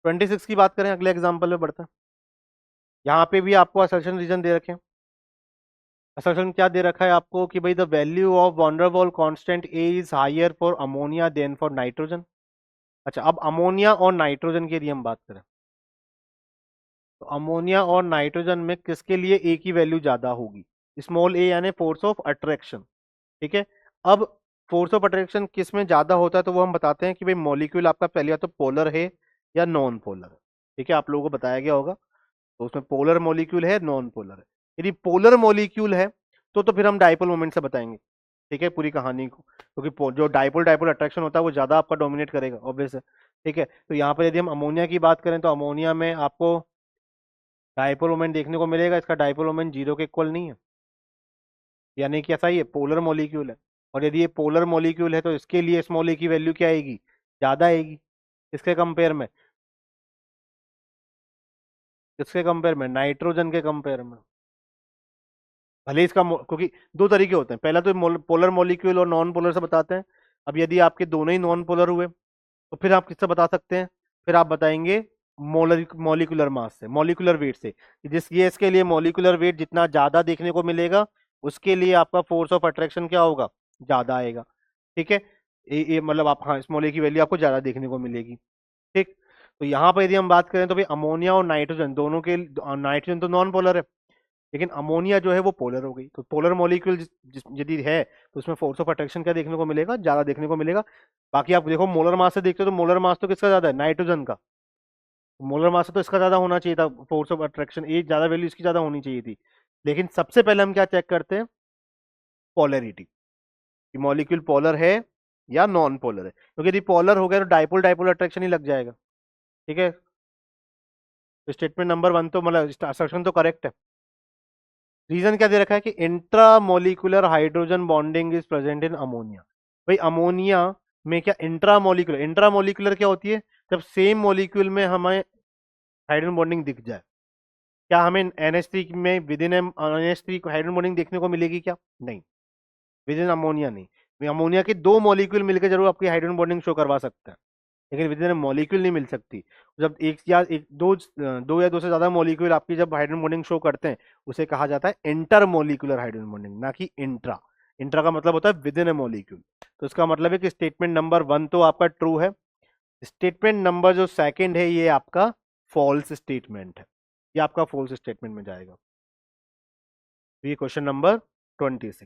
26 की बात करें, अगले एग्जाम्पल में बढ़ते हैं। यहाँ पे भी आपको असर्शन रीजन दे रखे हैं। असर्शन क्या दे रखा है आपको कि भाई the value of van der Waals constant a is higher for ammonia than for nitrogen. अच्छा, अब अमोनिया और नाइट्रोजन की यदि हम बात करें तो अमोनिया और नाइट्रोजन में किसके लिए ए की वैल्यू ज्यादा होगी? स्मॉल ए यानी फोर्स ऑफ अट्रैक्शन। ठीक है। अब फोर्स ऑफ अट्रैक्शन किस में ज्यादा होता है तो वो हम बताते हैं कि भाई मॉलिक्यूल आपका पहले या तो पोलर है या नॉन पोलर है। ठीक है, आप लोगों को बताया गया होगा। तो उसमें पोलर मॉलिक्यूल है, नॉन पोलर है। यदि पोलर मॉलिक्यूल है तो फिर हम डाइपोल मोमेंट से बताएंगे। ठीक है, पूरी कहानी को, क्योंकि जो डाइपोल डाइपोल अट्रैक्शन होता है वो ज्यादा आपका डोमिनेट करेगा, ऑब्वियस है। ठीक है, तो यहाँ पर यदि हम अमोनिया की बात करें तो अमोनिया में आपको डाइपोल मोमेंट देखने को मिलेगा। इसका डाइपोल मोमेंट 0 के इक्वल नहीं है, यानी कि ऐसा ही है, पोलर मॉलिक्यूल है। और यदि ये पोलर मॉलिक्यूल है तो इसके लिए स्मॉल ए की वैल्यू क्या आएगी? ज्यादा आएगी। इसके कंपेयर में, किसके कंपेयर में? नाइट्रोजन के कंपेयर में। भले इसका क्योंकि दो तरीके होते हैं, पहला तो पोलर मॉलिक्यूल और नॉन पोलर से बताते हैं। अब यदि आपके दोनों ही नॉन पोलर हुए तो फिर आप किससे बता सकते हैं? फिर आप बताएंगे मॉलिक्यूलर मास से, मॉलिक्यूलर वेट से। जिस गैस के लिए मॉलिक्यूलर वेट जितना ज्यादा देखने को मिलेगा उसके लिए आपका फोर्स ऑफ अट्रैक्शन क्या होगा? ज्यादा आएगा। ठीक है, ये मतलब आप, हाँ, स्मॉल ए की वैल्यू आपको ज्यादा देखने को मिलेगी। ठीक। तो यहाँ पर यदि हम बात करें तो भाई अमोनिया और नाइट्रोजन दोनों के, नाइट्रोजन तो नॉन पोलर है लेकिन अमोनिया जो है वो पोलर हो गई। तो पोलर मॉलिक्यूल यदि है तो उसमें फोर्स ऑफ अट्रैक्शन क्या देखने को मिलेगा? ज्यादा देखने को मिलेगा। बाकी आप देखो मोलर मास से देखते हो तो मोलर मास तो किसका ज्यादा है? नाइट्रोजन का। मोलर मास से तो इसका ज्यादा होना चाहिए था, फोर्स ऑफ अट्रैक्शन ये ज्यादा वैल्यू इसकी ज्यादा होनी चाहिए थी। लेकिन सबसे पहले हम क्या चेक करते हैं? पोलैरिटी, कि मॉलिक्यूल पोलर है या नॉन पोलर है। क्योंकि यदि पोलर हो गया तो डाइपोल डाइपोल अट्रैक्शन ही लग जाएगा। ठीक है, तो स्टेटमेंट नंबर 1 तो मतलब असर्शन तो करेक्ट है। रीजन क्या दे रखा है कि intramolecular hydrogen bonding is present in ammonia. भाई अमोनिया में क्या इंट्रामोलिकुलर, इंट्रामोलिकुलर क्या होती है? जब सेम मॉलिक्यूल में हमें हाइड्रोजन बॉन्डिंग दिख जाए। क्या हमें NH3 में विद इन NH3 को हाइड्रोजन बॉन्डिंग देखने को मिलेगी क्या? नहीं, विद इन अमोनिया नहीं। अमोनिया के दो मॉलिक्यूल मिलकर जरूर आपकी हाइड्रोजन बॉन्डिंग शो करवा सकता है, लेकिन विद इन मॉलिक्यूल नहीं मिल सकती। जब एक या एक दो दो या दो से ज्यादा मॉलिक्यूल आपकी जब हाइड्रोजन बॉन्डिंग शो करते हैं उसे कहा जाता है इंटर मॉलिक्यूलर हाइड्रोजन बॉन्डिंग, ना कि इंट्रा। इंट्रा का मतलब होता है विद इन ए मॉलिक्यूल। तो इसका मतलब है कि स्टेटमेंट नंबर 1 तो आपका ट्रू है। स्टेटमेंट नंबर जो सेकंड है ये आपका फॉल्स स्टेटमेंट है, ये आपका फॉल्स स्टेटमेंट में जाएगा। तो ये क्वेश्चन नंबर 26।